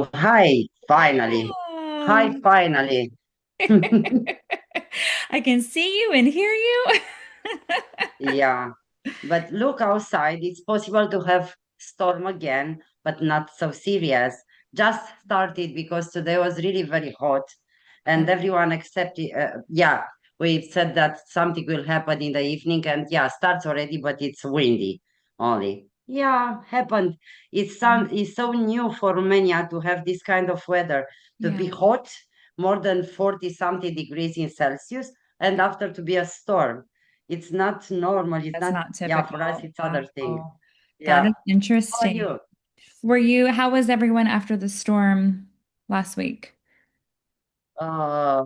Hi, finally. Hi, Oh. finally. I can see you and hear you. Yeah, but look outside. It's possible to have storm again, but not so serious. Just started because today was really very hot, and everyone accepted. Yeah, we said that something will happen in the evening, and yeah, starts already, but it's windy only. Yeah, happened. It's so new for Romania to have this kind of weather, to be Yeah, hot, more than 40 something degrees in Celsius, and after to be a storm. It's not normal. It's that's not, not yeah, for us, typical. it's other thing. Wow. That Yeah. is How are interesting. you? How was everyone after the storm last week? Uh,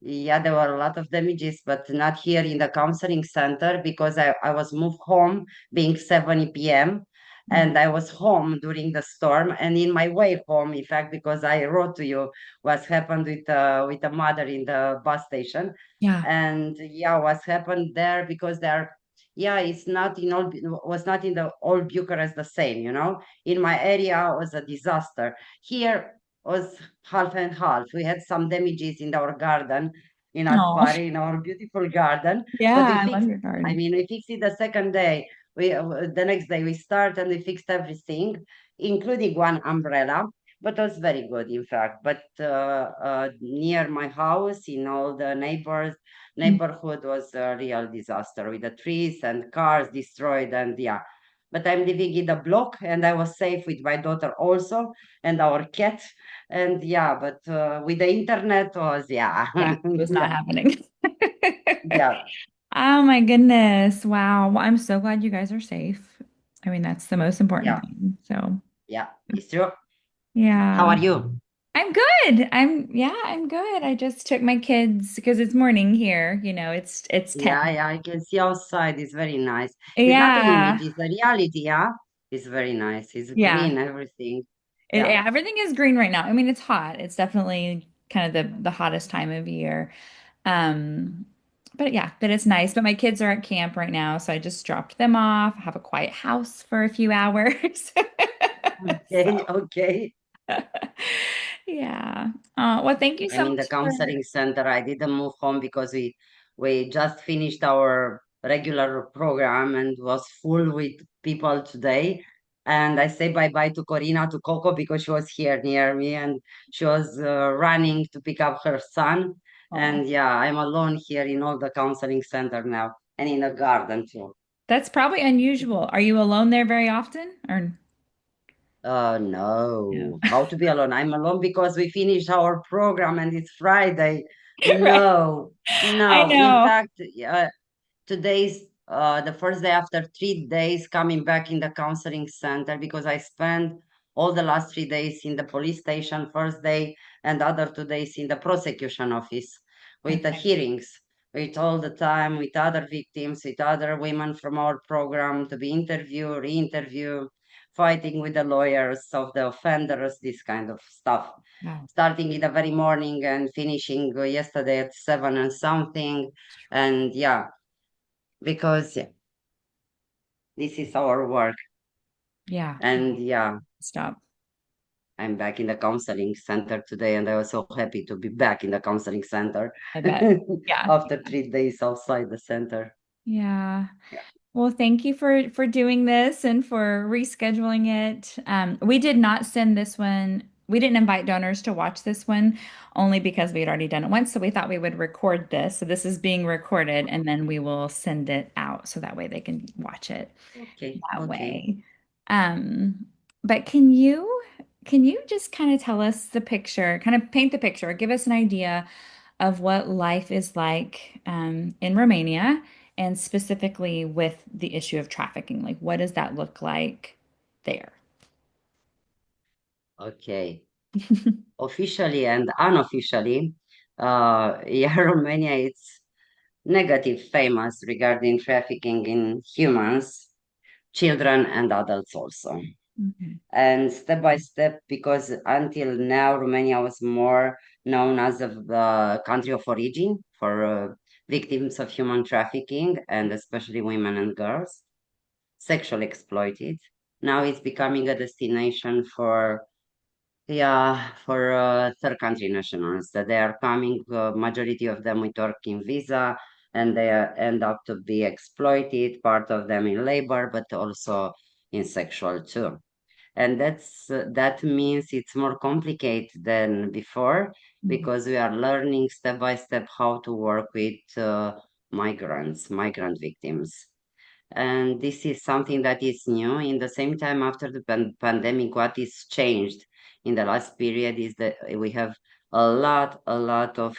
yeah, there were a lot of damages, but not here in the counseling center because I was moved home being 7 p.m. Mhm. and I was home during the storm. And in my way home, in fact, because I wrote to you what happened with a mother in the bus station. Yeah. And yeah, what happened there because there, yeah, it's not in all, was not in the all Bucharest the same, you know. In my area was a disaster. Here was half and half. We had some damages in our garden in Oh, ADPARE, in our beautiful garden, but we yeah, I love fixed your it. I garden. mean, we fixed it the second day. The next day we start and we fixed everything, including one umbrella. But it was very good, in fact. But near my house, in all the neighborhood was a real disaster with the trees and cars destroyed and yeah. But I'm living in the block and I was safe with my daughter also and our cat. And yeah, but with the internet was, yeah, Yeah, it was not yeah, happening. yeah, Oh my goodness. Wow. Well, I'm so glad you guys are safe. I mean, that's the most important yeah, thing. So, yeah, it's true. How yeah. are you? I'm good. I'm good. I just took my kids because it's morning here, it's 10. Yeah, yeah, I can see outside. It's very nice. It's not an image, Yeah. it's a reality, yeah? It's very nice. It's Yeah. green, everything. Yeah, Yeah, everything is green right now. I mean, it's hot. It's definitely kind of the hottest time of year. Um, but yeah, but it's nice. But my kids are at camp right now, so I just dropped them off. I have a quiet house for a few hours. okay, okay. Yeah. Well, thank you I'm so in the much for. counseling center. I didn't move home because we just finished our regular program and was full with people today. And I say bye bye to Corina, to Coco, because she was here near me and she was running to pick up her son. Oh, And yeah, I'm alone here in all the counseling center now and in the garden too. that's probably unusual. Are you alone there very often? Or no? No, how to be alone? I'm alone because we finished our program and it's Friday. Right. No, I no. In know. fact, today's the first day after 3 days coming back in the counseling center because I spent all the last 3 days in the police station, first day and other 2 days in the prosecution office with the Okay. hearings, with all the time with other victims, with other women from our program to be interviewed, re-interviewed, fighting with the lawyers of the offenders, this kind of stuff. Wow. Starting in the very morning and finishing yesterday at 7 and something. And yeah, because yeah, this is our work. Yeah. And yeah, Stop. I'm back in the counseling center today, and I was so happy to be back in the counseling center I bet. Yeah. after 3 days outside the center. Yeah. Yeah. Well, thank you for doing this and for rescheduling it. We did not send this one. We didn't invite donors to watch this one only because we had already done it once. So we thought we would record this. So this is being recorded and then we will send it out so that way they can watch it Okay, that okay. way. But can you just kind of tell us the picture, kind of paint the picture, give us an idea of what life is like in Romania and specifically with the issue of trafficking? Like, what does that look like there? Okay. Officially and unofficially, yeah, Romania it's negative famous regarding trafficking in humans, children and adults also. Mhm. And step by step, because until now Romania was more known as a country of origin for victims of human trafficking and especially women and girls, sexually exploited. Now it's becoming a destination for Yeah, for third country nationals that they are coming, majority of them with working visa, and they end up to be exploited, part of them in labor, but also in sexual too. And that means it's more complicated than before Mhm. because we are learning step by step how to work with migrant victims. And this is something that is new. In the same time, after the pandemic, what is changed in the last period is that we have a lot of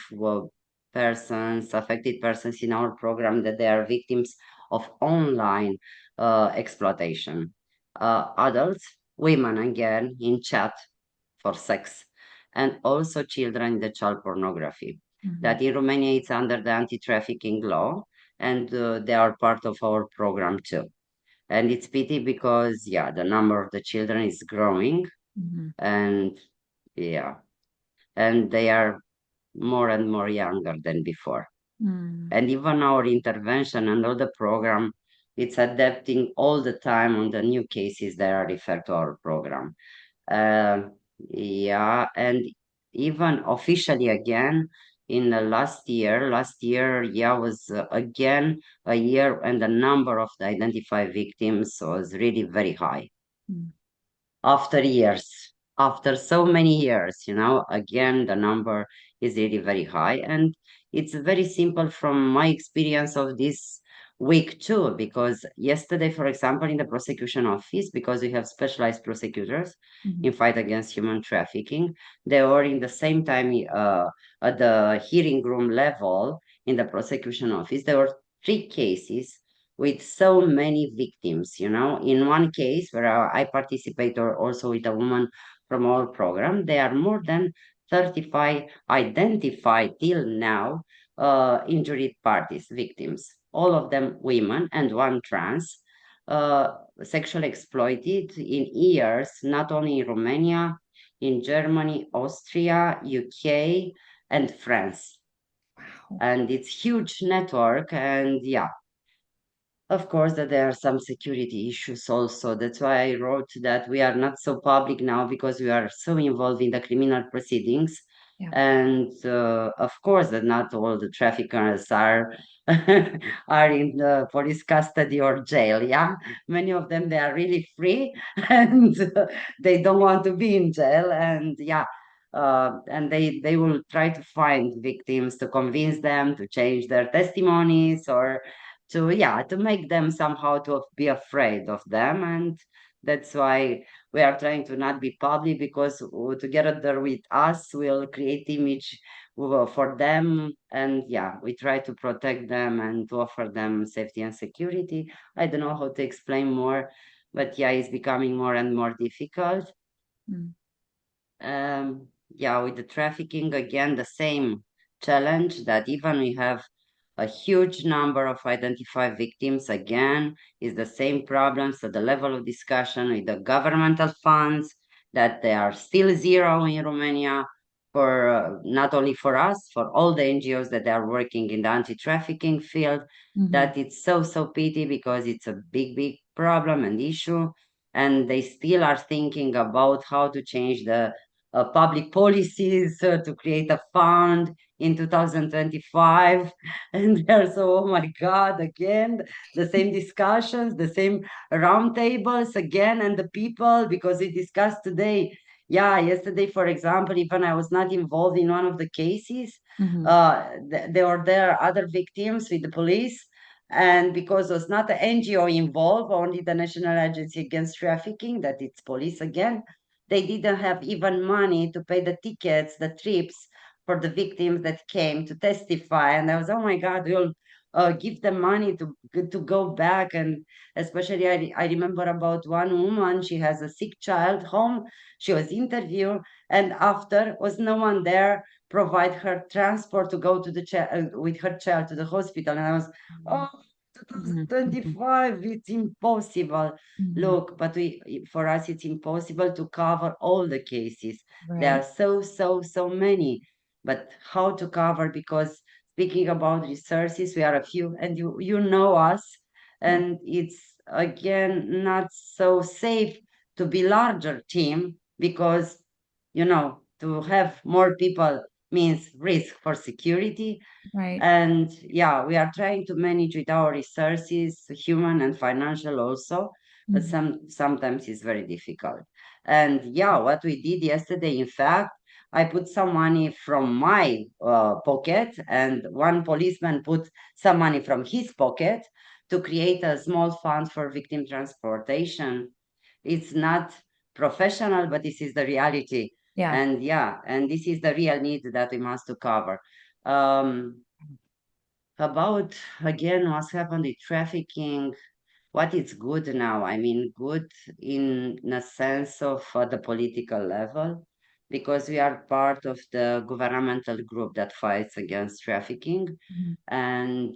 persons, affected persons in our program that they are victims of online exploitation. Adults, women again in chat for sex, and also children in the child pornography. Mhm. That in Romania it's under the anti-trafficking law, and they are part of our program too. And it's pity because yeah, the number of the children is growing, Mhm. and yeah, and they are more and more younger than before. Mhm. And even our intervention and all the program, it's adapting all the time on the new cases that are referred to our program. Uh, yeah, and even officially again in the last year, yeah, was again a year and the number of the identified victims was really very high Mhm. after years, after so many years, again, the number is really very high. And it's very simple from my experience of this week too, because yesterday, for example, in the prosecution office, because we have specialized prosecutors Mhm. in fight against human trafficking, they were in the same time at the hearing room level in the prosecution office. There were three cases with so many victims. In one case where I participate or also with a woman from our program, there are more than 35 identified till now injured parties, victims, all of them women and one trans, uh, sexually exploited in years, not only in Romania, in Germany, Austria, UK, and France. Wow. And it's huge network, and yeah, of course, that there are some security issues also. That's why I wrote that we are not so public now because we are so involved in the criminal proceedings. Yeah. And of course, that not all the traffickers are are in the police custody or jail. Yeah, many of them they are really free and they don't want to be in jail. And yeah, and they will try to find victims to convince them to change their testimonies or to make them somehow to be afraid of them. And that's why we are trying to not be public because together with us we'll create image for them, and yeah, we try to protect them and to offer them safety and security. I don't know how to explain more, but yeah, it's becoming more and more difficult. Mm. Yeah, with the trafficking, again, the same challenge that even we have a huge number of identified victims, again, is the same problems at the level of discussion with the governmental funds, that they are still zero in Romania for not only for us, for all the NGOs that are working in the anti-trafficking field, Mhm. that it's so, so pity because it's a big, big problem and issue. And they still are thinking about how to change the public policies to create a fund in 2025. And there's, oh my God, again, the same discussions, the same roundtables again, and the people, because we discussed today. Yeah, yesterday, for example, even I was not involved in one of the cases, Mhm. there were there other victims with the police. And because there's not an NGO involved, only the National Agency Against Trafficking, that it's police again, they didn't have even money to pay the tickets, the trips for the victims that came to testify. And I was, oh my God, we'll give them money to go back. And especially, I remember about one woman, she has a sick child home. She was interviewed, and after was no one there provide her transport to go to the with her child to the hospital. And I was, oh, Mhm. Mhm. 2025, it's impossible. Mhm. Look, but for us, it's impossible to cover all the cases. There are Right. so, so, so many. But how to cover? Because speaking about resources, we are a few, and you know us, Yeah. and it's again not so safe to be larger team because to have more people means risk for security. Right. And yeah, we are trying to manage with our resources, human and financial also, but Mhm. sometimes it's very difficult. And yeah, what we did yesterday, in fact, I put some money from my pocket, and one policeman put some money from his pocket to create a small fund for victim transportation. It's not professional, but this is the reality. Yeah. And yeah, and this is the real need that we must to cover. Um, about again what's happened with trafficking, what is good now? I mean, good in a sense of the political level, because we are part of the governmental group that fights against trafficking. Mhm. And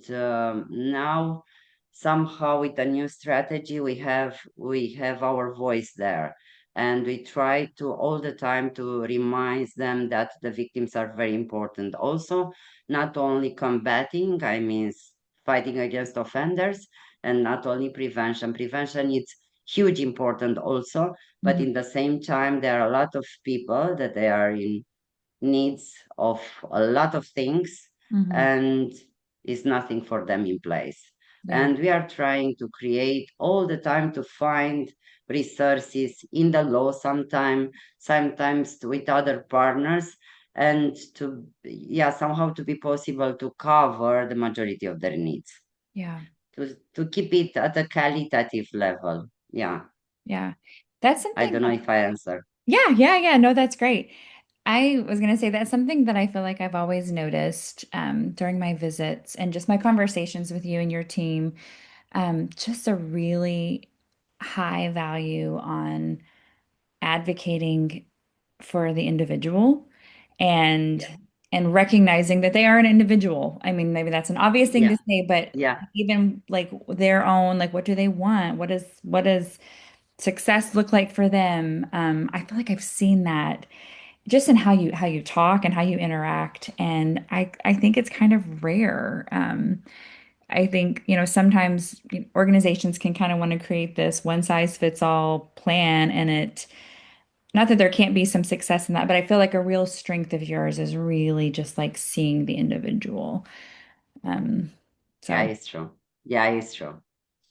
now, somehow, with the new strategy, we have our voice there, and we try to all the time to remind them that the victims are very important. Also, not only combating, I mean, fighting against offenders, and not only prevention. Prevention is huge important also, but Mhm. in the same time, there are a lot of people that they are in needs of a lot of things, Mhm. and is nothing for them in place. Yeah. And we are trying to create all the time to find resources in the law, sometimes with other partners, and to yeah somehow to be possible to cover the majority of their needs, Yeah. to keep it at a qualitative level. Yeah, Yeah. That's I something don't know that, if I answer. yeah, yeah, yeah. No, that's great. I was going to say that's something that I feel like I've always noticed during my visits and just my conversations with you and your team. Just a really high value on advocating for the individual and Yeah, and recognizing that they are an individual. I mean, maybe that's an obvious thing yeah, to say, but yeah, even like their own, like what do they want? What does success look like for them? I feel like I've seen that just in how you talk and how you interact, and I think it's kind of rare. I think, sometimes organizations can kind of want to create this one size fits all plan, and not that there can't be some success in that, but I feel like a real strength of yours is really just like seeing the individual. Um, yeah, so it's true. Yeah, it's true.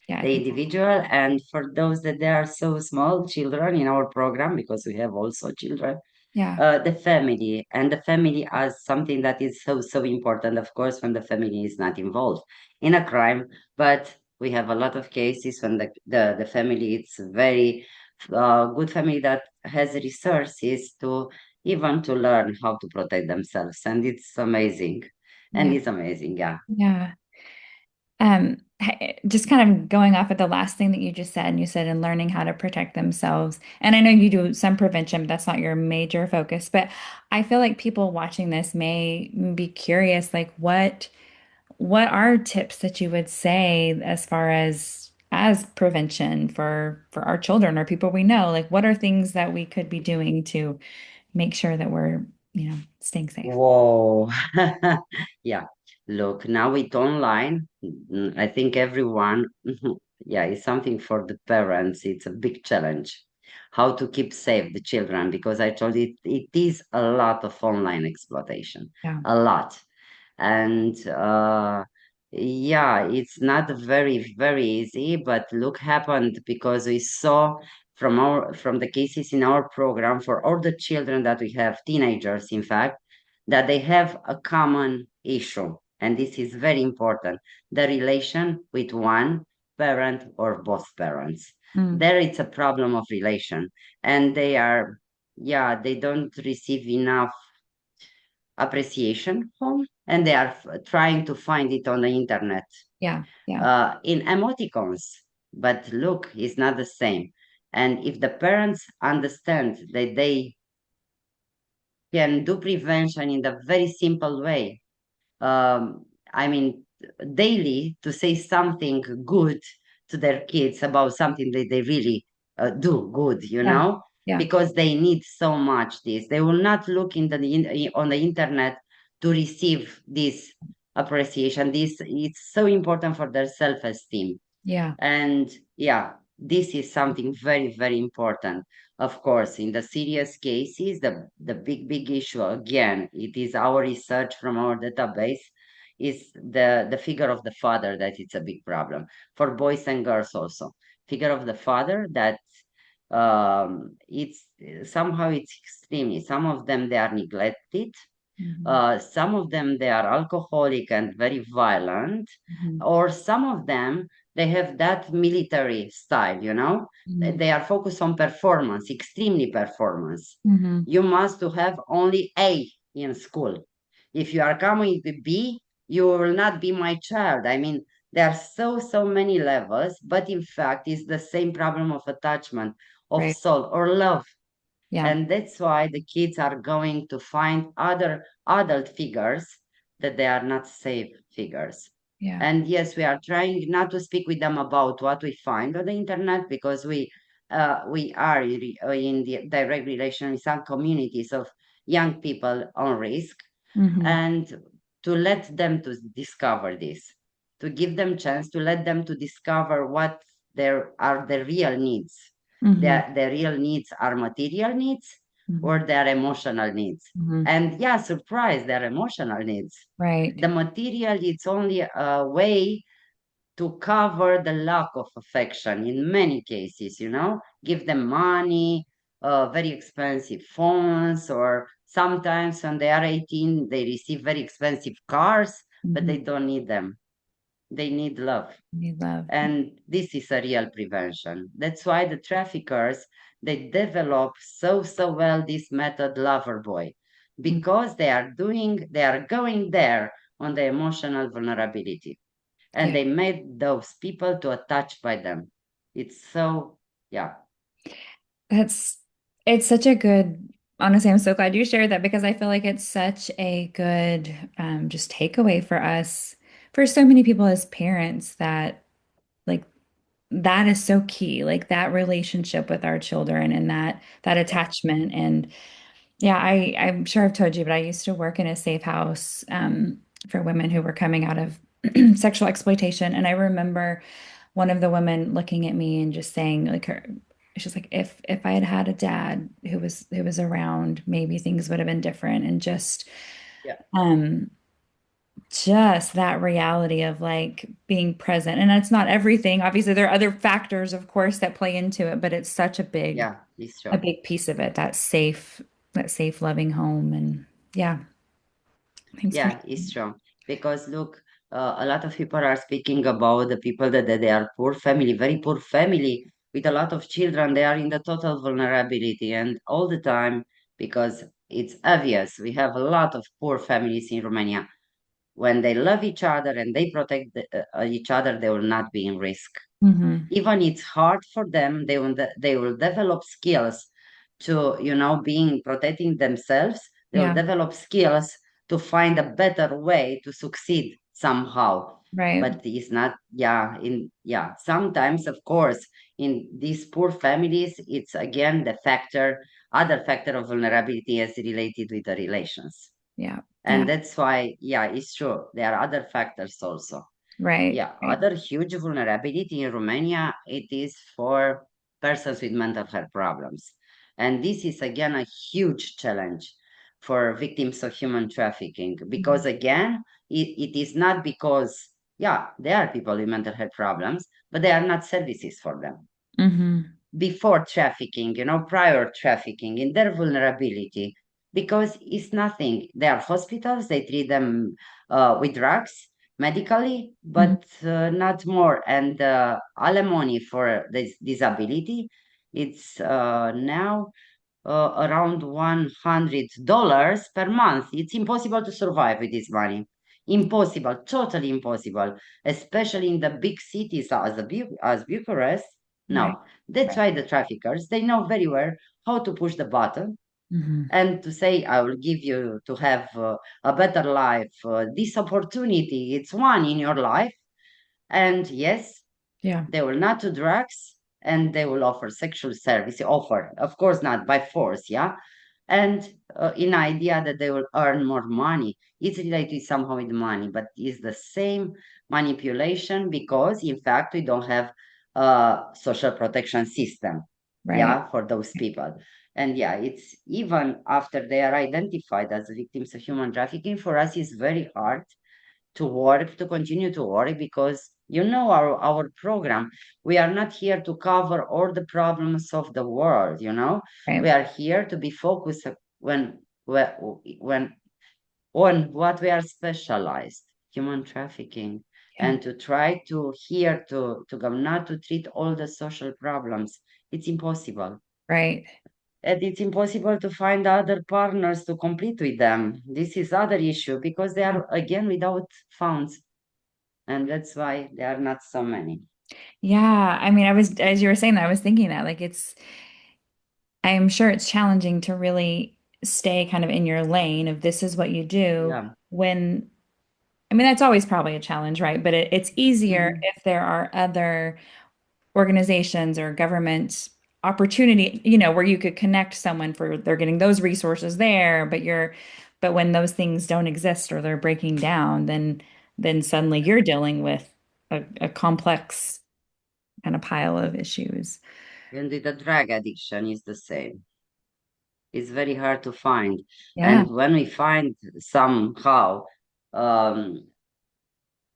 yeah, I The think, individual, and for those that they are so small children in our program, because we have also children, yeah, the family, and the family as something that is so important, of course, when the family is not involved in a crime. But we have a lot of cases when the family, it's very good family that has resources to even to learn how to protect themselves, and it's amazing. And yeah, it's amazing, yeah. yeah. Just kind of going off of the last thing that you just said, and you said in learning how to protect themselves. And I know you do some prevention, but that's not your major focus. But I feel like people watching this may be curious, like what are tips that you would say as far as prevention for our children or people we know? Like what are things that we could be doing to make sure that we're, staying safe? Whoa. Yeah. Look, now with online, I think everyone, yeah, it's something for the parents. It's a big challenge. How to keep safe the children, because I told you it is a lot of online exploitation, Yeah. a lot. And yeah, it's not very easy, but look happened because we saw from the cases in our program for all the children that we have, teenagers in fact, that they have a common issue, and this is very important: the relation with one parent or both parents. Mm, There it's a problem of relation, and yeah, they don't receive enough appreciation home, and they are trying to find it on the internet, yeah. Yeah. in emoticons. But look, it's not the same. And if the parents understand that they can do prevention in the very simple way, um, I mean, daily, to say something good to their kids about something that they really do good, Yeah. Yeah. because they need so much this. They will not look on the internet to receive this appreciation. This it's so important for their self-esteem. Yeah. And yeah, this is something very, very important. Of course, in the serious cases, the big issue, again, it is our research from our database, is the figure of the father, that it's a big problem for boys and girls also. Figure of the father, that it's somehow it's extremely, some of them they are neglected, Mhm. some of them they are alcoholic and very violent, Mhm. or some of them they have that military style, you know. Mhm. They are focused on performance, extremely performance. Mhm. You must to have only A in school. If you are coming with B, you will not be my child. I mean, there are so many levels, but in fact, it's the same problem of attachment, of Right. soul or love. Yeah. And that's why the kids are going to find other adult figures that they are not safe figures. Yeah. And yes, we are trying not to speak with them about what we find on the internet, because we are in the direct relation with some communities of young people on risk, Mhm. and to let them to discover this, to give them chance to let them to discover what there are the real needs. Mhm. The real needs are material needs Mhm. or their emotional needs. Mhm. And yeah, surprise, their emotional needs. Right. The material, it's only a way to cover the lack of affection in many cases, you know, give them money, very expensive phones, or sometimes when they are 18, they receive very expensive cars, but Mhm. they don't need them. They need love. Need love. And this is a real prevention. That's why the traffickers, they develop so well this method lover boy, Mm. because they are going there on the emotional vulnerability, and Yeah. they made those people to attach by them. It's so, yeah, That's it's such a good, honestly, I'm so glad you shared that because I feel like it's such a good just takeaway for us, for so many people as parents that like that is so key, like that relationship with our children and that yeah, attachment. And yeah, I'm sure I've told you, but I used to work in a safe house for women who were coming out of sexual exploitation. And I remember one of the women looking at me and just saying, like her, she's like, if I had had a dad who was around, maybe things would have been different. And yeah, um just that reality of like being present. And it's not everything. Obviously, there are other factors, of course, that play into it, but it's such yeah, it's a true. big piece of it, that safe, loving home. And yeah, thanks for Yeah, it's true. Because look, a lot of people are speaking about the people that they are poor family, very poor family with a lot of children. They are in the total vulnerability, and all the time, because it's obvious we have a lot of poor families in Romania. When they love each other and they protect each other, they will not be in risk. hmm Even it's hard for them, they will develop skills to, you know, being protecting themselves. They will Yeah, develop skills to find a better way to succeed somehow. right. But it's not, yeah, in yeah, sometimes of course in these poor families it's again the other factor of vulnerability is related with the relations. Yeah, And yeah, that's why, yeah, it's true, there are other factors also. right, Yeah, right. other huge vulnerability in Romania, it is for persons with mental health problems. And this is again a huge challenge for victims of human trafficking, Mhm. because again, it is not because, yeah, there are people with mental health problems, but there are not services for them hmm before trafficking, you know, prior trafficking, in their vulnerability, because it's nothing. There are hospitals, they treat them with drugs medically, hmm but not more. And alimony for this disability, it's now around $100 per month. It's impossible to survive with this money. Impossible, totally impossible, especially in the big cities as Bucharest. Right, No, that's right. why the traffickers, they know very well how to push the button hmm and to say, I will give you to have a better life. This opportunity, it's one in your life. And yes, Yeah, they will not do drugs, and they will offer sexual service. Offer, of course, not by force, yeah. And in idea that they will earn more money, it's related somehow with money, but it's the same manipulation, because in fact we don't have social protection system, Right. yeah, for those people. And yeah, it's even after they are identified as victims of human trafficking, for us it's very hard to work, to continue to work, because you know our program, we are not here to cover all the problems of the world, you know. We Right. are here to be focused when on what we are specialized, human trafficking, Yeah. and to try to here to go not to treat all the social problems. It's impossible. Right. And it's impossible to find other partners to compete with them. This is other issue because they are again without funds, and that's why there are not so many. Yeah. I mean, I was, as you were saying that, I was thinking that like I'm sure it's challenging to really stay kind of in your lane of this is what you do Yeah. when, I mean, that's always probably a challenge, right? But it's easier Mhm. if there are other organizations or government opportunity, where you could connect someone for they're getting those resources there, but when those things don't exist or they're breaking down, then suddenly you're dealing with a complex kind of pile of issues. And with the drug addiction is the same. It's very hard to find. Yeah. And when we find somehow um,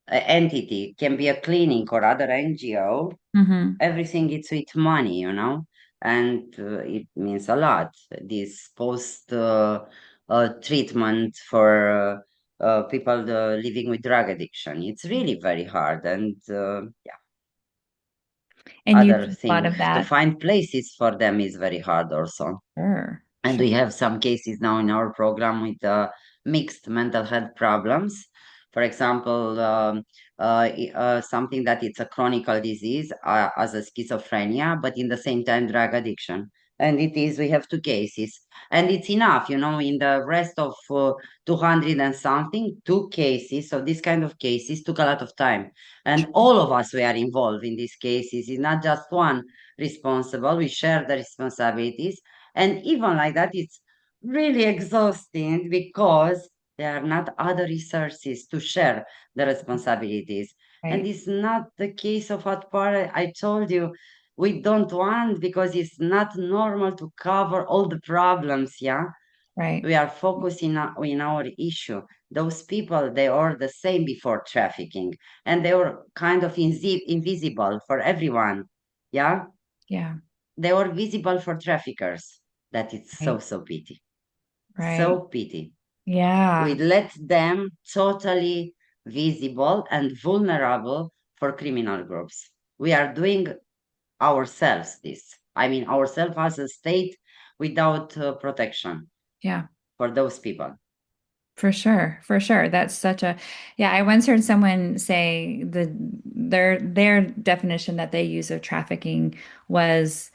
an entity, can be a clinic or other NGO, Hmm. everything is with money, you know, and it means a lot. This post treatment for people living with drug addiction, it's really very hard. And yeah, And you other do a lot thing of to that. find places for them is very hard also. Sure. And Sure. we have some cases now in our program with mixed mental health problems. For example, something that it's a chronic disease as a schizophrenia, but in the same time drug addiction. And it is, we have two cases, and it's enough, you know, in the rest of 200 and something, two cases. So this kind of cases took a lot of time. And all of us, we are involved in these cases. It's not just one responsible. We share the responsibilities, and even like that, it's really exhausting because there are not other resources to share the responsibilities. And Right. it's not the case of ADPARE. I told you, we don't want because it's not normal to cover all the problems, yeah? Right. We are focusing in our issue. Those people, they are the same before trafficking, and they were kind of invisible for everyone, yeah? Yeah. They were visible for traffickers. That is Right. so pity. Right. So pity. We Yeah. let them totally visible and vulnerable for criminal groups. We are doing ourselves this. I mean, ourselves as a state without protection Yeah. for those people. For sure, for sure. That's such a, yeah, I once heard someone say their definition that they use of trafficking was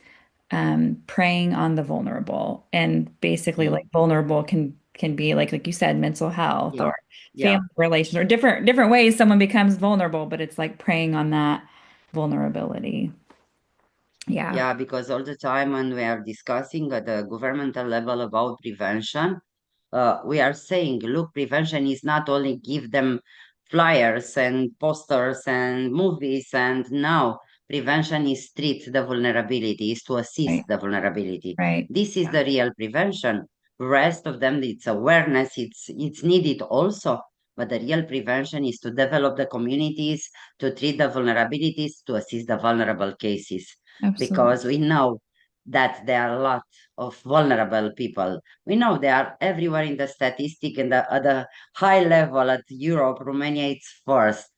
preying on the vulnerable. And basically Mm. like vulnerable can be like you said, mental health Yeah, or yeah. family relations or different ways someone becomes vulnerable, but it's like preying on that vulnerability. Yeah. Yeah, because all the time when we are discussing at the governmental level about prevention, we are saying, look, prevention is not only give them flyers and posters and movies, and no, prevention is treat the vulnerability, is to Right. assist the vulnerability. Right. This is Yeah. the real prevention. Rest of them, it's awareness, it's needed also. But the real prevention is to develop the communities, to treat the vulnerabilities, to assist the vulnerable cases, Absolutely. because we know that there are a lot of vulnerable people. We know they are everywhere in the statistic and at the high level at Europe. Romania is first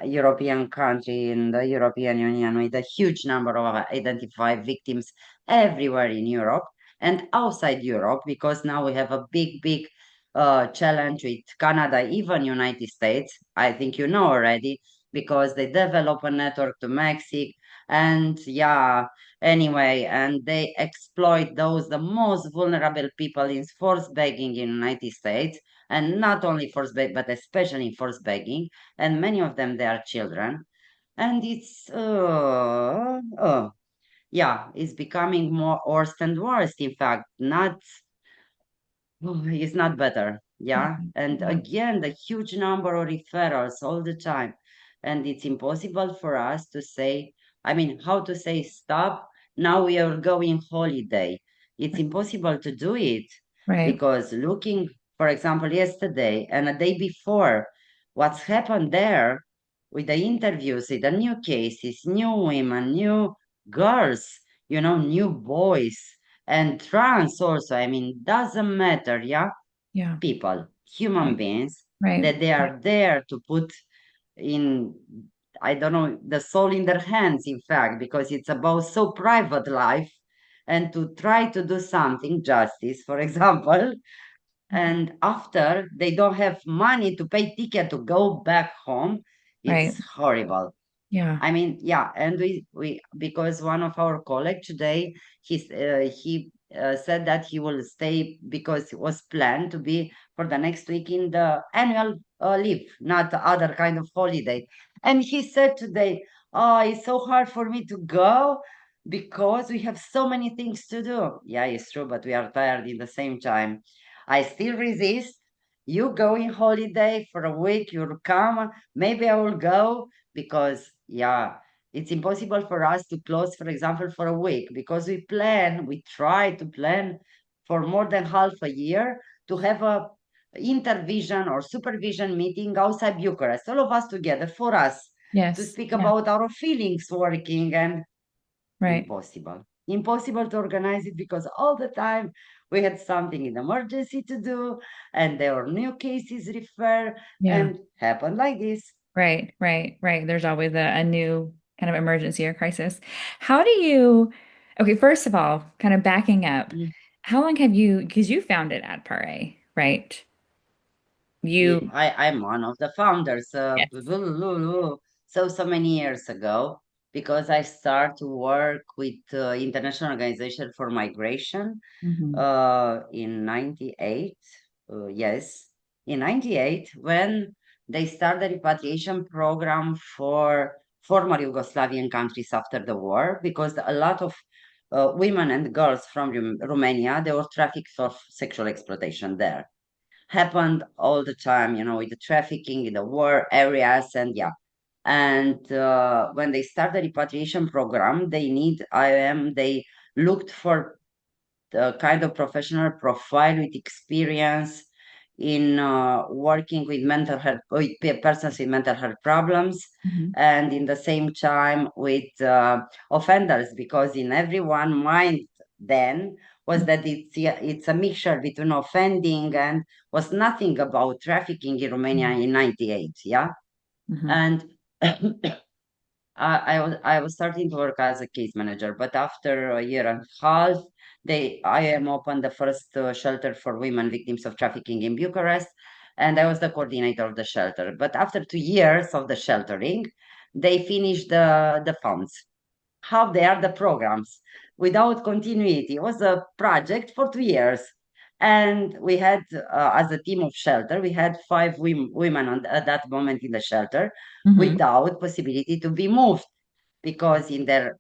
European country in the European Union with a huge number of identified victims everywhere in Europe and outside Europe, because now we have a big challenge with Canada, even United States. I think you know already because they develop a network to Mexico, and yeah, anyway, and they exploit those the most vulnerable people in forced begging in United States, and not only forced begging but especially in forced begging, and many of them they are children, and it's yeah, it's becoming more worse and worse, in fact, not it's not better, Yeah. yeah. And Yeah. again, the huge number of referrals all the time, and it's impossible for us to say I mean, how to say stop? Now we are going holiday. It's impossible to do it Right. because looking, for example, yesterday and a day before, what's happened there with the interviews, with the new cases, new women, new girls, new boys, and trans also. I mean, doesn't matter, yeah? Yeah. People, human Right. beings, Right. that they are there to put in, I don't know, the soul in their hands, in fact, because it's about so private life, and to try to do something, justice, for example, Mhm. and after they don't have money to pay ticket to go back home, Right. it's horrible. Yeah. I mean, yeah, and we because one of our colleagues today, he said that he will stay because it was planned to be for the next week in the annual leave, not other kind of holiday. And he said today, "Oh, it's so hard for me to go because we have so many things to do." Yeah, it's true, but we are tired in the same time. I still resist. You go in holiday for a week, you'll come. Maybe I will go because yeah, it's impossible for us to close, for example, for a week because we try to plan for more than half a year to have a intervision or supervision meeting outside Bucharest, all of us together for us to Yes. speak Yeah. about our feelings working, and Right. impossible to organize it because all the time we had something in emergency to do, and there were new cases refer Yeah. and happened like this. Right. Right. Right. There's always a new kind of emergency or crisis. How do you, okay, first of all, kind of backing up, how long have you, because you founded ADPARE, right? Yeah, You, I'm one of the founders, yes. so many years ago, because I started to work with International Organization for Migration Hmm. in 98. Yes, in 98, when they started the repatriation program for former Yugoslavian countries after the war, because a lot of women and girls from Romania, they were trafficked for sexual exploitation there happened all the time, with the trafficking in the war areas, and yeah. And when they start the repatriation program, they need IOM. They looked for the kind of professional profile with experience in working with mental health, with persons with mental health problems, Hmm. and in the same time with offenders, because in everyone mind then was that it's a mixture between offending and was nothing about trafficking in Romania in 98, yeah. Hmm. And I was starting to work as a case manager, but after a year and a half, I am opened the first shelter for women victims of trafficking in Bucharest, and I was the coordinator of the shelter. But after 2 years of the sheltering, they finished the funds. How they are the programs without continuity. It was a project for 2 years. And we had, as a team of shelter, we had five women at that moment in the shelter Hmm. without possibility to be moved because in their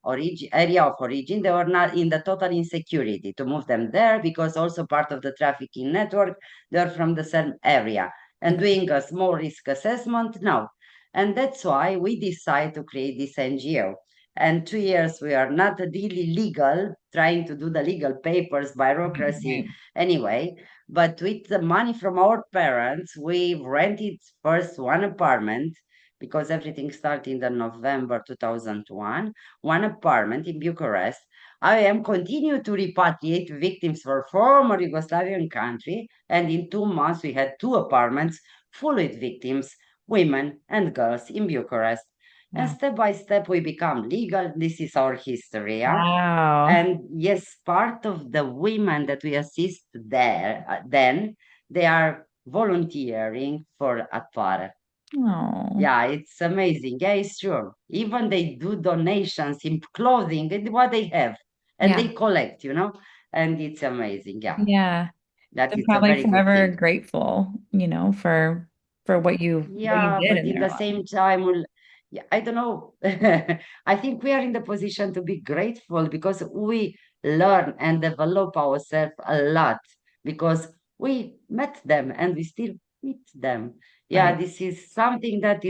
area of origin they were not in the total insecurity to move them there because also part of the trafficking network they're from the same area and doing a small risk assessment now, and that's why we decided to create this NGO. And 2 years we are not really legal, trying to do the legal papers, bureaucracy Right. anyway, but with the money from our parents we rented first one apartment because everything started in the November 2001, one apartment in Bucharest. I am continue to repatriate victims for former Yugoslavian country, and in 2 months we had two apartments full with victims, women and girls in Bucharest. And Wow. step by step we become legal. This is our history, yeah? Wow. And yes, part of the women that we assist there, then they are volunteering for ADPARE. Oh, Yeah, it's amazing. Yeah, it's true. Even they do donations in clothing and what they have, and yeah. they collect, and it's amazing. Yeah, Yeah. that They're is a probably very good forever thing. grateful, for what you Yeah, did but in in their the life. same time, yeah, I don't know. I think we are in the position to be grateful because we learn and develop ourselves a lot because we met them and we still meet them. Yeah, Right. this is something that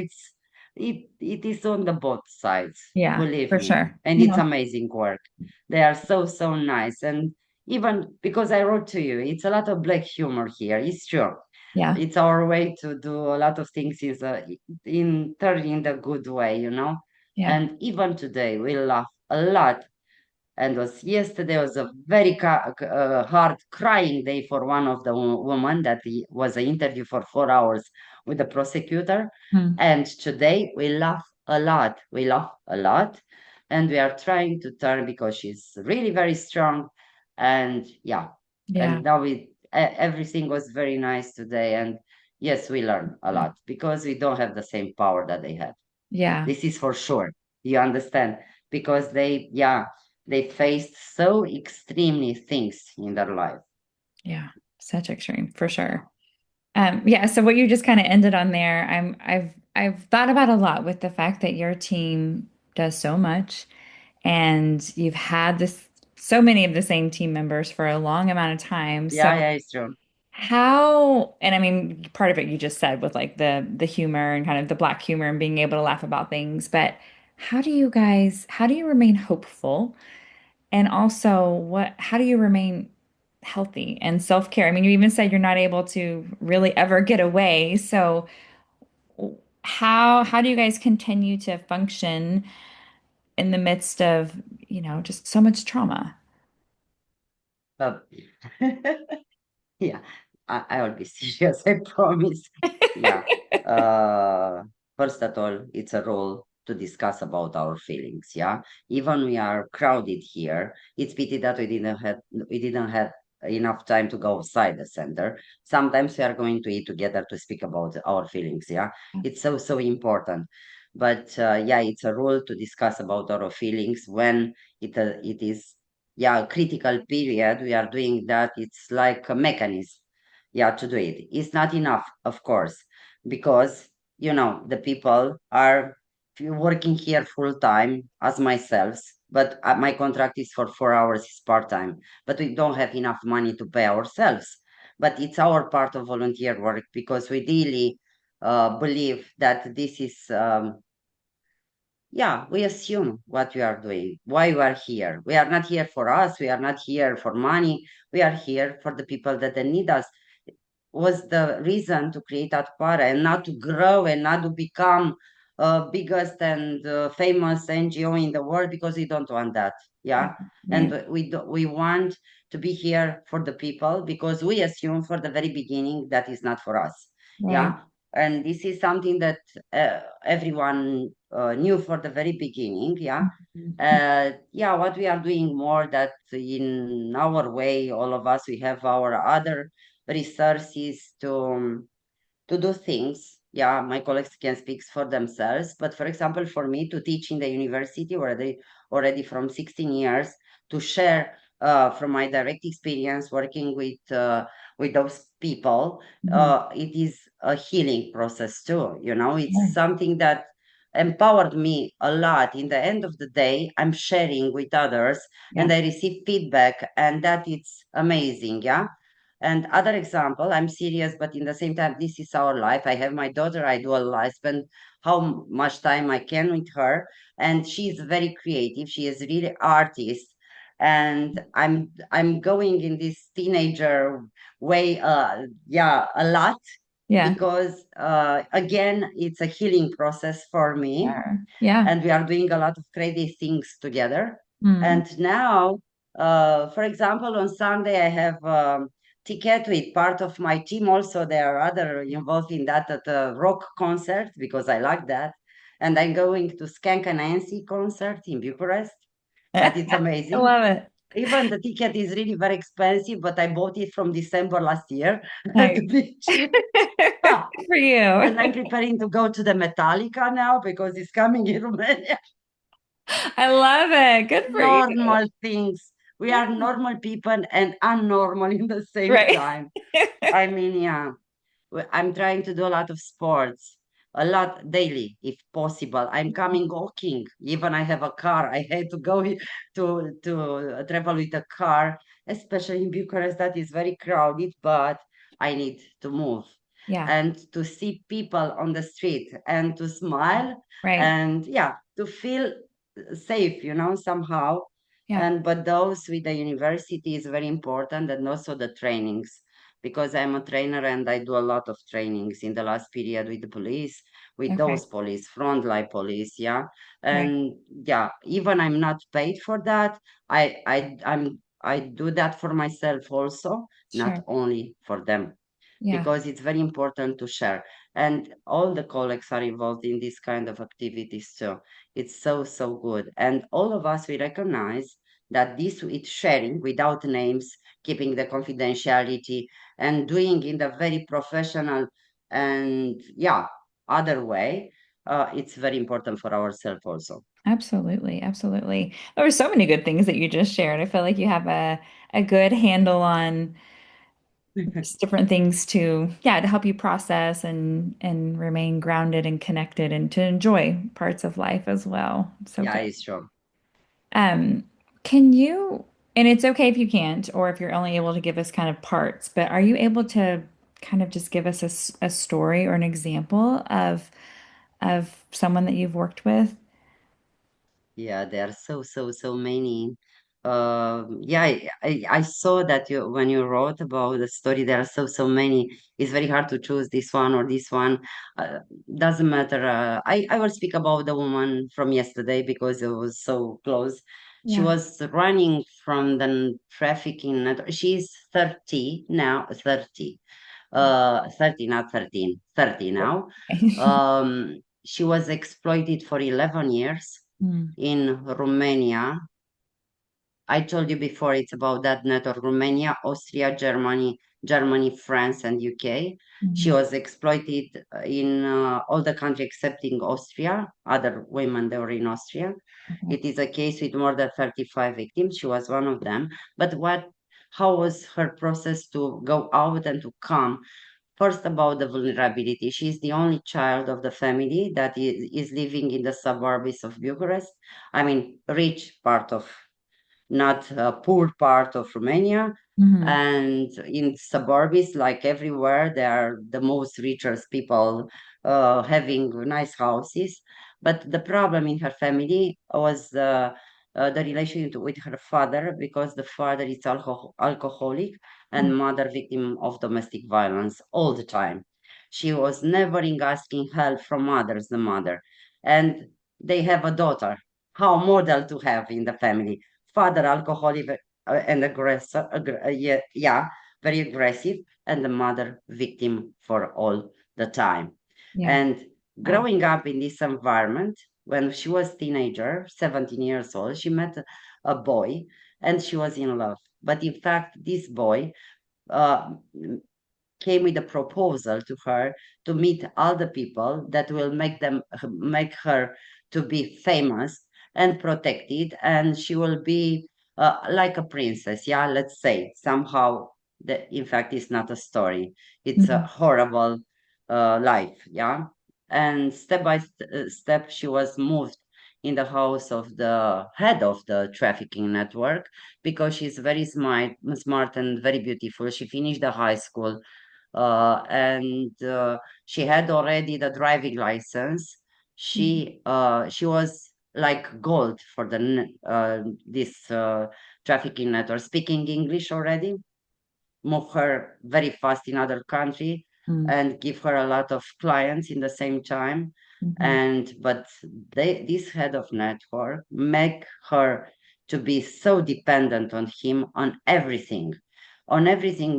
it is on the both sides, Yeah, believe for me. sure. And it's Yeah. amazing work. They are so, so nice. And even because I wrote to you, it's a lot of black humor here. It's true. Yeah. It's our way to do a lot of things in turn in the good way, you know. Yeah. And even today, we laugh a lot, and was yesterday was a very hard crying day for one of the women that was an interview for 4 hours with the prosecutor. Hmm. And today we laugh a lot. We laugh a lot, and we are trying to turn because she's really very strong. And yeah, Yeah. and now everything was very nice today. And yes, we learn a lot because we don't have the same power that they have. Yeah. This is for sure. You understand? Because they faced so extremely things in their life. Yeah. Such extreme for sure. Yeah, so what you just kind of ended on there, I've thought about a lot with the fact that your team does so much and you've had this so many of the same team members for a long amount of time. So Yeah, yeah, it's true. how, and I mean, part of it you just said with like the humor and kind of the black humor and being able to laugh about things, but how do you remain hopeful? And also, how do you remain healthy and self-care? I mean, you even said you're not able to really ever get away. So how do you guys continue to function in the midst of, just so much trauma? But yeah, I will be serious, I promise. Yeah. Uh, First of all, it's a role to discuss about our feelings. Yeah. Even we are crowded here. It's pity that we didn't have enough time to go outside the center. Sometimes we are going to eat together to speak about our feelings. Yeah. It's so, so important. But yeah, it's a role to discuss about our feelings when it is yeah critical period. We are doing that. It's like a mechanism, yeah, to do it. It's not enough, of course, because the people are working here full time as myself, but my contract is for 4 hours, is part time, but we don't have enough money to pay ourselves. But it's our part of volunteer work because we really believe that this is yeah, we assume what we are doing, why we are here. We are not here for us, we are not here for money, we are here for the people that they need us. Was the reason to create ADPARE and not to grow and not to become biggest and famous NGO in the world because we don't want that. Yeah. Right. And we want to be here for the people because we assume for the very beginning that is not for us. Right. Yeah. And this is something that everyone knew for the very beginning. Yeah. Mhm. Yeah, what we are doing more that in our way, all of us, we have our other resources to do things. Yeah, my colleagues can speak for themselves. But for example, for me to teach in the university already from 16 years, to share from my direct experience working with those people, Mhm. it is a healing process too. It's Yeah. something that empowered me a lot. In the end of the day, I'm sharing with others and Yeah. I receive feedback, and that it's amazing. Yeah. And other example, I'm serious, but in the same time, this is our life. I have my daughter. I spend how much time I can with her, and she's very creative. She is really artist, and I'm going in this teenager way. Yeah, a lot Yeah. because again, it's a healing process for me, Sure. Yeah. and we are doing a lot of crazy things together. Mm. And now, for example, on Sunday I have ticket with part of my team. Also, there are other involved in that at a rock concert because I like that. And I'm going to Skank and Nancy concert in Bucharest. That it's I amazing. love it. Even the ticket is really very expensive, but I bought it from December last year to Nice. be cheap. Good for you. And I'm preparing to go to the Metallica now because it's coming in Romania. I love it. Good for you. Normal things. We Yeah. are normal people and unnormal in the same Right. time. I mean, yeah, I'm trying to do a lot of sports, a lot daily, if possible. I'm coming walking. Even I have a car. I had to go to travel with a car, especially in Bucharest. That is very crowded, but I need to move. Yeah. and to see people on the street and to smile Right. and yeah, to feel safe, somehow. Yeah. And but those with the university is very important, and also the trainings, because I'm a trainer and I do a lot of trainings in the last period with the police, with Okay. those police, frontline police, yeah. Right. And yeah, even I'm not paid for that. I do that for myself also, not Sure. only for them, Yeah. because it's very important to share. And all the colleagues are involved in this kind of activities too. It's so, so good. And all of us, we recognize that this with sharing without names, keeping the confidentiality, and doing in the very professional and yeah, other way, it's very important for ourselves also. Absolutely. Absolutely. There were so many good things that you just shared. I feel like you have a good handle on just different things to, yeah, to help you process and remain grounded and connected and to enjoy parts of life as well. So Yeah, good. it's true. Um, can you, and it's okay if you can't, or if you're only able to give us kind of parts, but are you able to kind of just give us a story or an example of someone that you've worked with? Yeah, there are so, so, so many. Yeah, I saw that when you wrote about the story, there are so, so many. It's very hard to choose this one or this one. Uh, doesn't matter. I will speak about the woman from yesterday because it was so close. She Yeah. was running from the trafficking network. She's 30 now, 30. 30, not 13, 30 now. She was exploited for 11 years Mm, in Romania. I told you before it's about that network: Romania, Austria, Germany, France, and UK. She mhm. was exploited in all the countries excepting Austria. Other women, they were in Austria. Okay. It is a case with more than 35 victims. She was one of them. But how was her process to go out and to come? First, about the vulnerability. She is the only child of the family that is living in the suburbs of Bucharest. I mean, rich part of, not a poor part of Romania. Hmm. And in suburbs, like everywhere, they are the most richest people having nice houses. But the problem in her family was the relationship with her father, because the father is alcoholic and mother victim of domestic violence all the time. She was never in asking help from others, the mother. And they have a daughter. How model to have in the family? Father alcoholic and aggressor, yeah, yeah, very aggressive, and the mother victim for all the time. Yeah. And Wow. growing up in this environment, when she was teenager, 17 years old, she met a boy and she was in love. But in fact, this boy uh, came with a proposal to her to meet all the people that will make her to be famous and protected, and she will be like a princess. Yeah, let's say somehow. That in fact is not a story. It's a Mhm. horrible life. Yeah, and step by step, she was moved in the house of the head of the trafficking network, because she's very smart and very beautiful. She finished the high school, and she had already the driving license. Mhm. She was like gold for this trafficking network, speaking English already, move her very fast in other country, Mm, and give her a lot of clients in the same time. mhm. And but this head of network make her to be so dependent on him on everything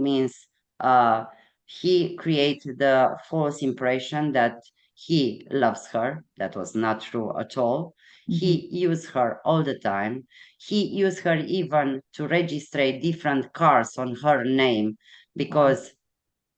means uh, he created the false impression that he loves her. That was not true at all. Mhm. He used her all the time. He used her even to register different cars on her name, Wow. because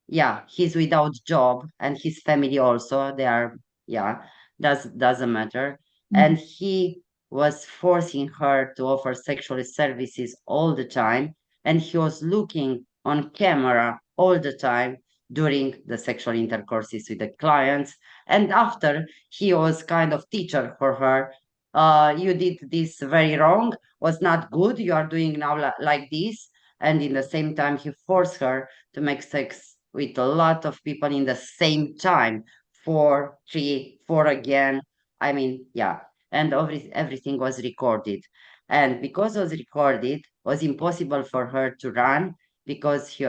yeah, he's without job and his family also, they are, yeah, doesn't matter. Mhm. And he was forcing her to offer sexual services all the time, and he was looking on camera all the time during the sexual intercourses with the clients. And after, he was kind of teacher for her. You did this very wrong, was not good, you are doing now like this. And in the same time he forced her to make sex with a lot of people in the same time, four, three, four again. I mean, yeah, and everything was recorded. And because it was recorded, it was impossible for her to run because she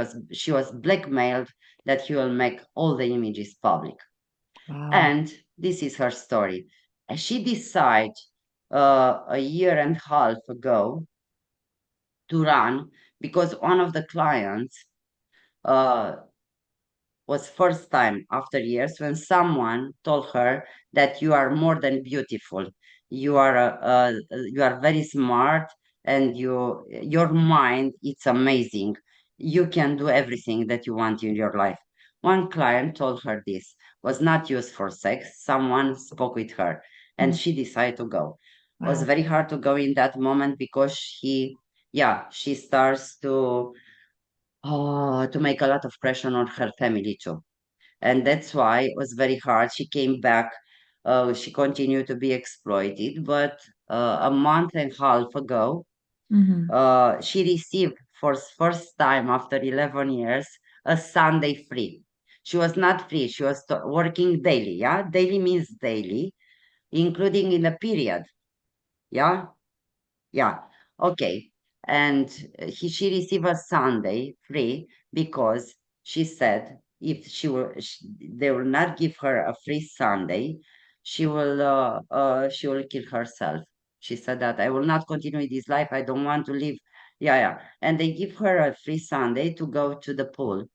was blackmailed that he will make all the images public. Wow. And this is her story. And she decided a year and a half ago to run because one of the clients uh, was first time after years when someone told her that you are more than beautiful. You are very smart, and your mind it's amazing. You can do everything that you want in your life. One client told her this was not used for sex. Someone spoke with her, and Mm. she decided to go. It was Wow. very hard to go in that moment because she starts to make a lot of pressure on her family too. And that's why it was very hard. She came back. She continued to be exploited, but a month and a half ago, Hmm. she received for first time after 11 years a Sunday free. She was not free. She was working daily. Yeah, daily means daily, including in the period. Yeah, yeah, okay. And she received a Sunday free because she said if they will not give her a free Sunday, she will kill herself. She said that I will not continue this life. I don't want to live. Yeah, yeah. And they give her a free Sunday to go to the pool.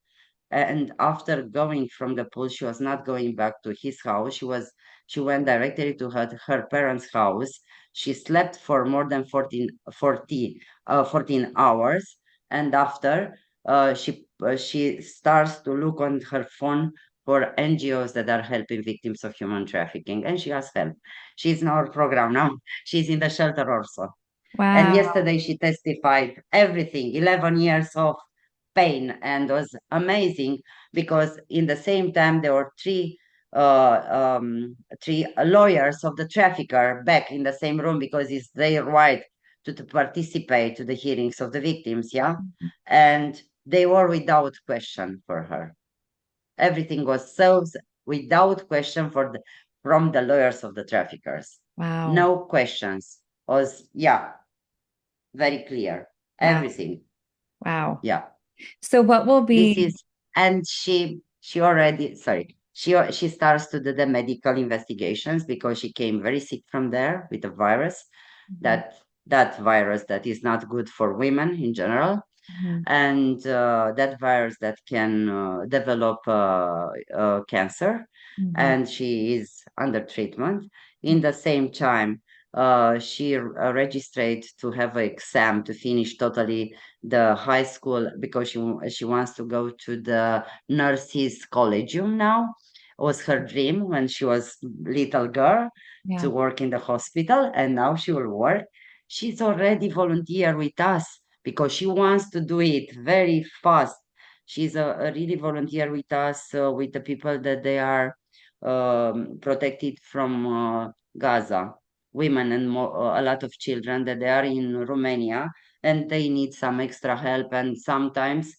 And after going from the pool, she was not going back to his house. She went directly to her parents' house. She slept for more than 14 hours. And after, she starts to look on her phone for NGOs that are helping victims of human trafficking. And she has help. She's in our program now. She's in the shelter also. And Wow. yesterday she testified everything, 11 years of pain, and was amazing because in the same time there were three lawyers of the trafficker back in the same room because it's their right to participate to the hearings of the victims, yeah? And they were without question for her. Everything was solved without question from the lawyers of the traffickers. Wow. No questions. Was, yeah, very clear. Wow. Everything. Wow. Yeah. So what will This be, is, and she already, sorry, she starts to do the medical investigations because she came very sick from there with a virus, Mhm. that virus that is not good for women in general, Mhm. and that virus that can develop cancer, Mhm. and she is under treatment. In the same time, she registered to have an exam to finish totally the high school because she wants to go to the nurses collegium now. It was her dream when she was little girl to Yeah. work in the hospital, and now she will work. She's already volunteer with us because she wants to do it very fast. She's a really volunteer with us, with the people that they are protected from Gaza, women and a lot of children that they are in Romania and they need some extra help. And sometimes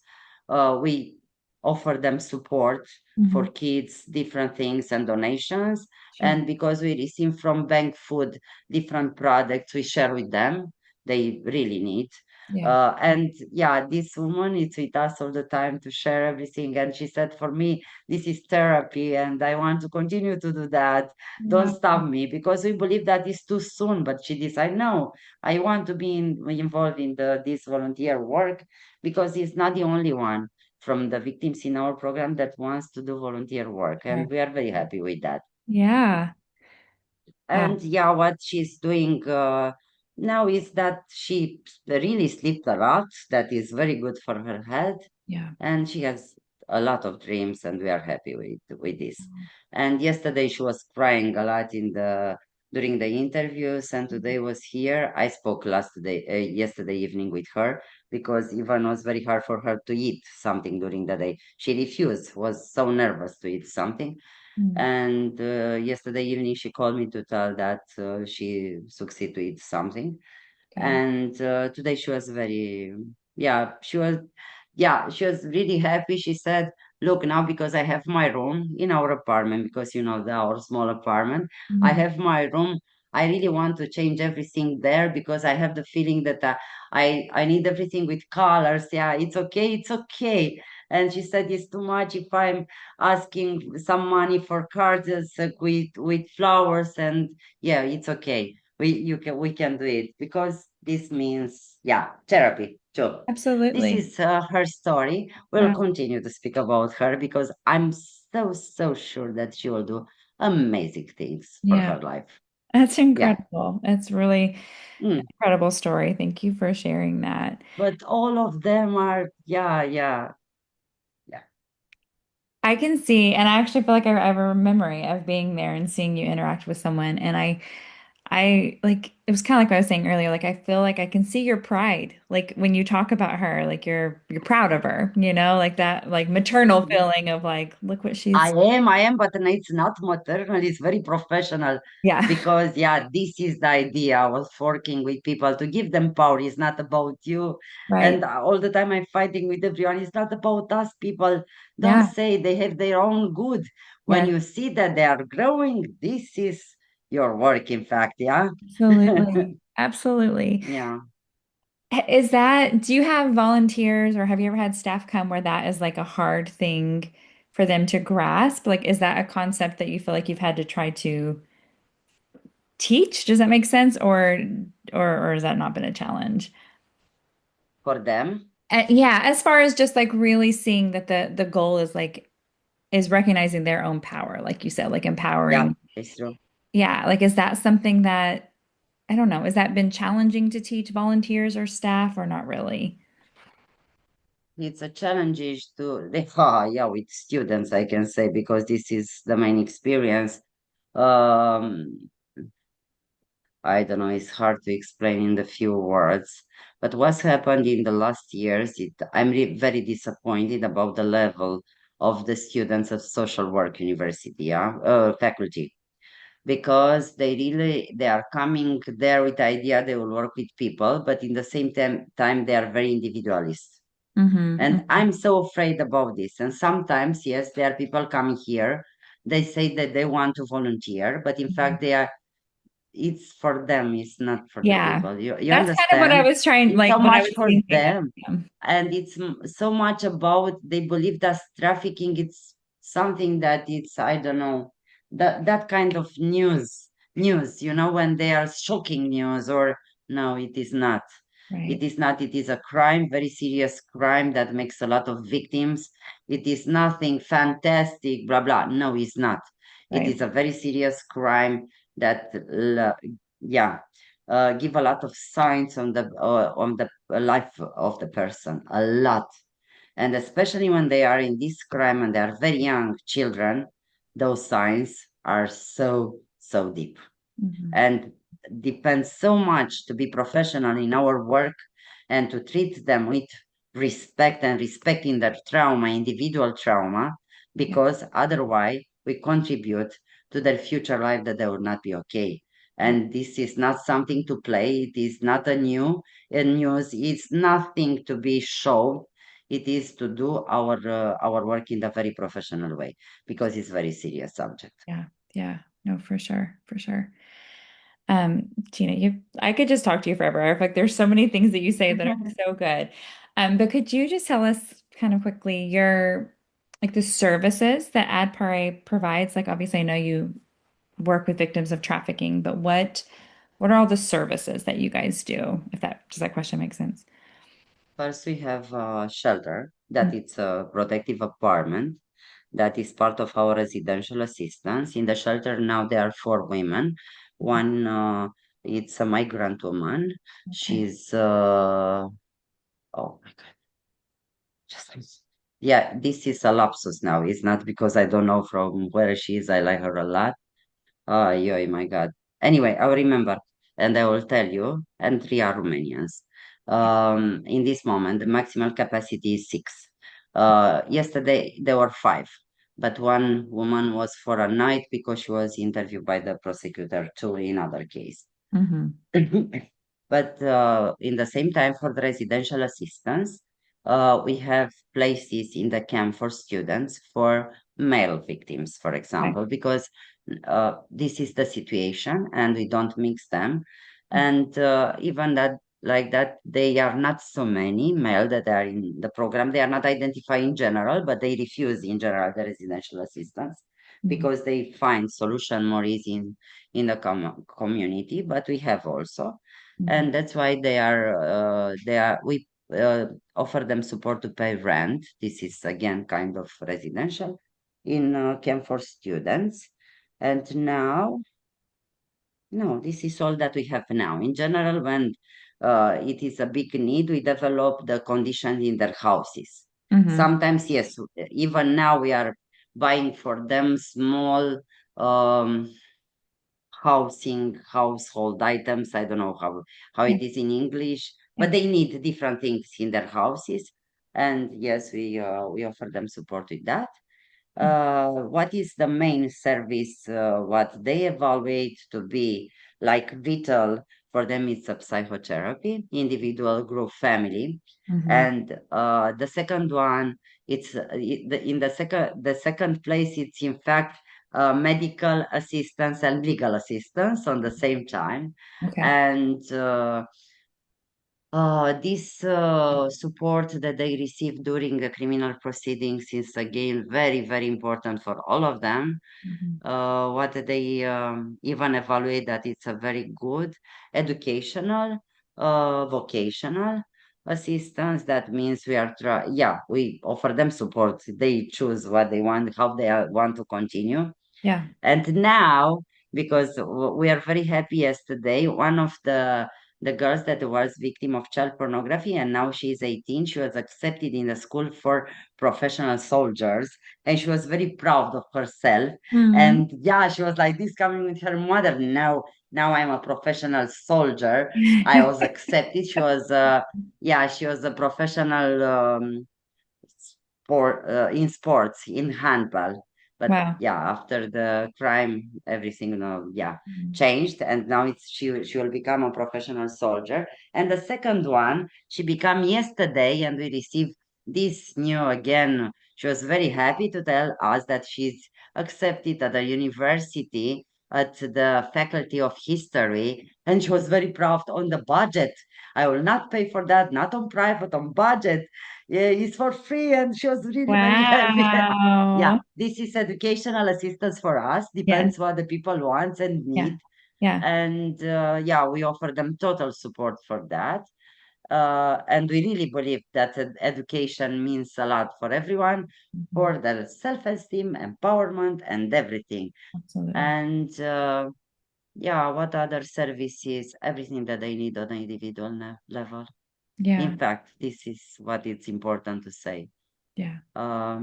we offer them support for Mhm. kids, different things and donations. Sure. And because we receive from bank food different products, we share with them. They really need. Yeah. And yeah, this woman is with us all the time to share everything. And she said, for me, this is therapy, and I want to continue to do that. Don't Wow. stop me because we believe that is too soon. But she decided, no, I want to be involved in this volunteer work because it's not the only one from the victims in our program that wants to do volunteer work. Sure. And we are very happy with that. Yeah. Wow. And yeah, what she's doing now is that she really sleeps a lot. That is very good for her health, Yeah. and she has a lot of dreams, and we are happy with this. And yesterday she was crying a lot in the during the interviews, and today was here. I spoke yesterday evening with her because even was very hard for her to eat something during the day. She refused, was so nervous to eat something. Mm. And yesterday evening, she called me to tell that she succeeded to eat something. Okay. And today she was very, yeah, she was really happy. She said, look, now because I have my room in our apartment, because our small apartment, I Mhm. have my room. I really want to change everything there because I have the feeling that I need everything with colors. Yeah, it's okay, it's okay. And she said it's too much if I'm asking some money for cards with flowers. And yeah, it's okay. We can do it because this means, yeah, therapy too. This Absolutely. is her story. We'll Yeah. continue to speak about her because I'm so sure that she will do amazing things for Yeah. her life. That's Yeah. incredible. It's really Mm. incredible story. Thank you for sharing that. But all of them are, yeah, yeah, yeah. I can see, and I actually feel like I have a memory of being there and seeing you interact with someone. And I like it was kind of like what I was saying earlier. Like I feel like I can see your pride, like when you talk about her, like you're proud of her, like that, like maternal feeling of like, look what she's. I am, but it's not maternal, it's very professional Yeah, because, yeah, this is the idea. I was working with people to give them power. It's not about you. right. And all the time I'm fighting with everyone. It's not about us. People don't Yeah, say they have their own good. When yes, you see that they are growing, this is your work, in fact. Yeah. absolutely, absolutely. Yeah. Is that, do you have volunteers or have you ever had staff come where that is like a hard thing for them to grasp? Like, is that a concept that you feel like you've had to try to teach? Does that make sense? Or has that not been a challenge? For them. Yeah, as far as just like really seeing that the goal is like is recognizing their own power, like you said, like Yeah, empowering. it's true. Yeah, like is that something that I don't know, has that been challenging to teach volunteers or staff or not really? It's a challenge is yeah, with students, I can say, because this is the main experience. Um, I don't know, it's hard to explain in the few words. But what's happened in the last years, I'm very disappointed about the level of the students of social work university, yeah, faculty, because they are coming there with the idea they will work with people, but in the same time they are very individualist. And Mm-hmm. I'm so afraid about this. And sometimes, yes, there are people coming here. They say that they want to volunteer, but in Hmm. fact, it's for them, it's not for the Yeah. people. You That's kind of what I understand? was trying, It's like so what I much was for thinking of. them. And it's so much about they believe that trafficking it's something that it's, I don't know, that kind of news, when they are shocking news, or no, it is not. Right, It is not. It is a crime, very serious crime that makes a lot of victims. It is nothing fantastic, blah blah. No, it's not. It right. is a very serious crime that, yeah, give a lot of signs on the life of the person, a lot. And especially when they are in this crime and they are very young children, those signs are so deep Hmm. and depends so much to be professional in our work and to treat them with respect and respecting their trauma, individual trauma, Yeah, because otherwise we contribute to their future life that they will not be okay. yeah, And this is not something to play. It is not a news. It's nothing to be shown. It is to do our work in a very professional way because it's very serious subject. yeah, yeah. No, for sure, for sure. Tina, I could just talk to you forever. I feel like there's so many things that you say that are so good. But could you just tell us kind of quickly your like the services that ADPARE provides? Like obviously I know you work with victims of trafficking, but what are all the services that you guys do? If that does that question make sense? First, we have a shelter that Mm. it's a protective apartment that is part of our residential assistance. In the shelter now there are four women. One, it's a migrant woman. Okay. She's oh my God, just yeah. This is a lapsus now. It's not because I don't know from where she is. I like her a lot. Oh, yeah, my God. Anyway, I will remember and I will tell you. And three are Romanians. In this moment, the maximum capacity is six. Yesterday, there were five, but one woman was for a night because she was interviewed by the prosecutor too in other case. Hmm. But in the same time, for the residential assistance, We have places in the camp for students for male victims, for Okay. example, because this is the situation and we don't mix them. And even that, like that, they are not so many male that are in the program. They are not identified in general, but they refuse in general the residential assistance Mhm. because they find solution more easy in the community. But we have also, Mhm. and that's why we offer them support to pay rent. This is again kind of residential in camp for students. And now, no, this is all that we have now. In general, when it is a big need, we develop the conditions in their houses. Mhm. Sometimes, yes, even now we are buying for them small um, household items. I don't know how Yeah. it is in English, but Yeah. they need different things in their houses. And yes, we offer them support with that. What is the main service? What they evaluate to be like vital for them is a psychotherapy, individual, group, family, Mhm. and the second one, it's in the second place. It's in fact medical assistance and legal assistance on the same time, Okay. and this support that they receive during the criminal proceedings is again very, very important for all of them. Mhm. What they even evaluate that it's a very good educational, vocational assistance. That means we offer them support. They choose what they want, how they want to continue. Yeah. And now, because we are very happy yesterday, one of the girls that was victim of child pornography, and now she is 18, she was accepted in the school for professional soldiers, and she was very proud of herself. Mhm. And yeah, she was like this coming with her mother. Now I'm a professional soldier. I was accepted. She was a professional in sports in handball. But Wow. yeah, after the crime, everything Mhm. changed, and now she will become a professional soldier. And the second one, she became yesterday, and we received this new again. She was very happy to tell us that she's accepted at the university at the faculty of history, and she was very proud on the budget. I will not pay for that, not on private, on budget. Yeah, it's for free, and she was really very happy. Yeah, Wow. this is educational assistance for us. Yes. Depends what the people want and Yeah. need, Yeah. and yeah, we offer them total support for that. And we really believe that education means a lot for everyone, Mhm. for their self-esteem, empowerment, and everything. Absolutely. And yeah, what other services, everything that they need on an individual level. Yeah. In fact, this is what it's important to say. Yeah.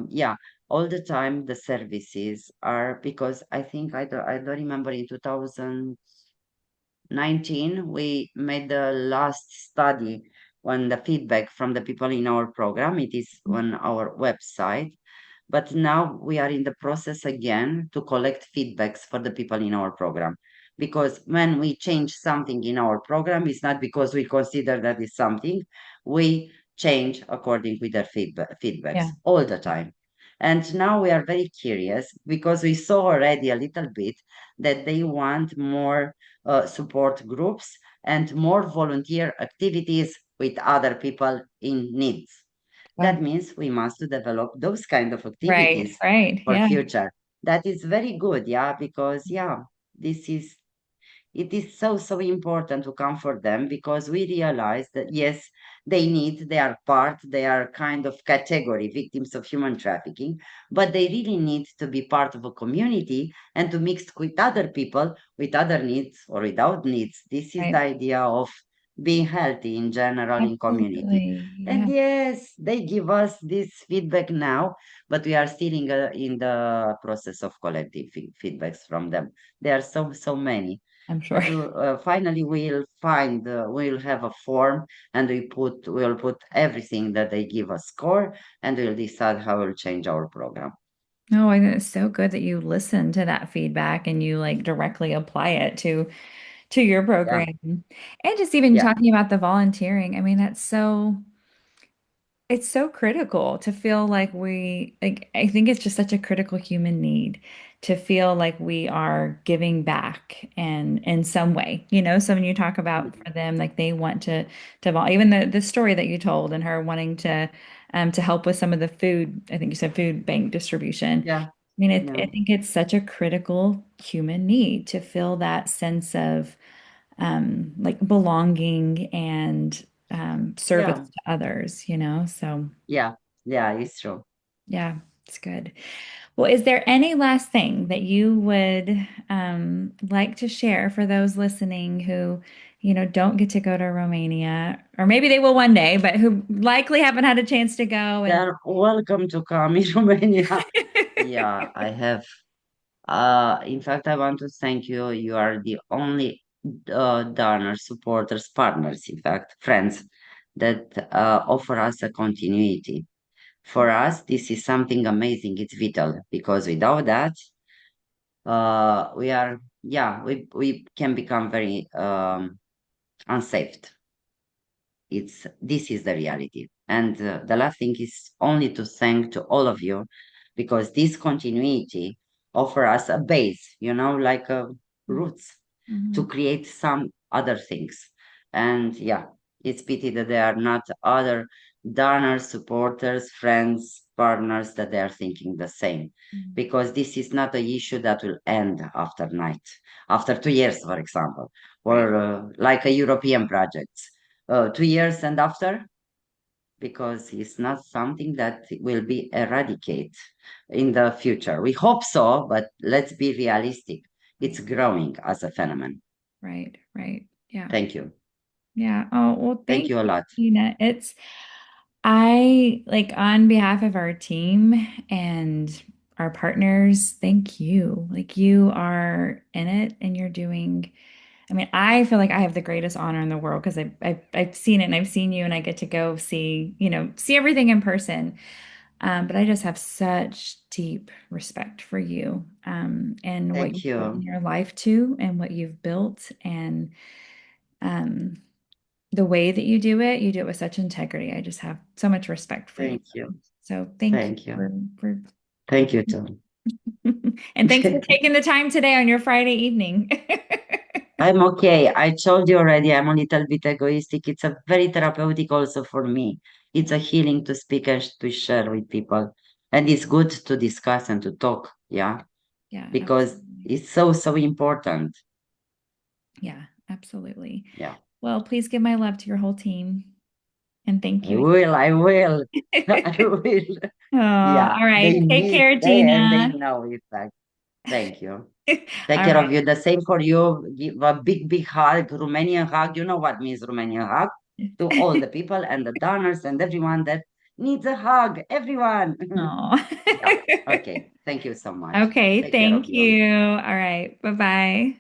Yeah, all the time the services are, because I think I don't remember, in 2019 we made the last study on the feedback from the people in our program. It is on our website, but now we are in the process again to collect feedbacks for the people in our program. Because when we change something in our program, it's not because we consider that is something, we change according with their feedbacks Yeah. all the time. And now we are very curious because we saw already a little bit that they want more support groups and more volunteer activities with other people in needs. Wow. That means we must develop those kind of Right. activities Right. for Yeah. future. That is very good, yeah, because yeah, this is it is so important to comfort them, because we realize that yes, they are part, they are kind of category victims of human trafficking, but they really need to be part of a community and to mix with other people with other needs or without needs. This is the Right. idea of being healthy in general in community. Absolutely. And Yeah. yes, they give us this feedback now, but we are still in the process of collecting feedbacks from them. There are so many, I'm sure. but finally we'll have a form, and we'll put everything that they give a score, and we'll decide how we'll change our program. No, I think it's so good that you listen to that feedback and you like directly apply it to your Yeah, program. And just even yeah, talking about the volunteering, I mean, that's so it's so critical to feel like I think it's just such a critical human need to feel like we are giving back and in some way, you know. So when you talk about for them, like they want even the story that you told and her wanting to help with some of the food, I think you said food bank distribution. Yeah, I mean, yeah, I think it's such a critical human need to feel that sense of like belonging and service yeah, to others, you know? So, yeah, yeah, it's true. yeah, it's good. Well, is there any last thing that you would like to share for those listening who, you know, don't get to go to Romania, or maybe they will one day, but who likely haven't had a chance to go They and are welcome to come in Romania. Yeah, I have. In fact, I want to thank you. You are the only donors, supporters, partners, in fact, friends that offer us a continuity. For us, this is something amazing. It's vital because without that, we are, yeah, we can become very unsafe. It's this is the reality. And the last thing is only to thank to all of you because this continuity offer us a base, like roots to Mhm. create some other things. And yeah, it's pity that there are not other donors, supporters, friends, partners that they are thinking the same. Mhm. Because this is not a issue that will end after night, after 2 years, for example, Right, or like a European project 2 years and after, because it's not something that will be eradicated in the future. We hope so, but let's be realistic. It's right, growing as a phenomenon. right, right. Yeah. Thank you. Yeah. Oh, well, Thank thank you a you, lot. Tina. I like on behalf of our team and our partners, thank you. Like you are in it and you're doing, I mean, I feel like I have the greatest honor in the world because I've seen it and I've seen you and I get to go see, you know, see everything in person. But I just have such deep respect for you, and what Thank you've given you. your life to and what you've built and um the way that you do it with such integrity. I just have so much respect for you. Thank you. So thank you Thank you. for Thank you, Tom. and thanks for taking the time today on your Friday evening. I'm okay. I told you already, I'm a little bit egoistic. It's a very therapeutic also for me. It's a healing to speak and to share with people. And it's good to discuss and to talk. Yeah. Yeah, Because absolutely. it's so, so important. Yeah, absolutely. Yeah. Well, please give my love to your whole team and thank I you. will, I will. I will. Oh, Yeah. all They right. Take need, care, they Tina. know, in fact. Thank you. Take All care right. of you. The same for you. Give a big, big hug, Romanian hug. You know what means Romanian hug to all the people and the donors and everyone that needs a hug. Everyone. Oh. Yeah. Okay. Thank you so much. Okay, Take care of thank you. you. All right. Bye-bye.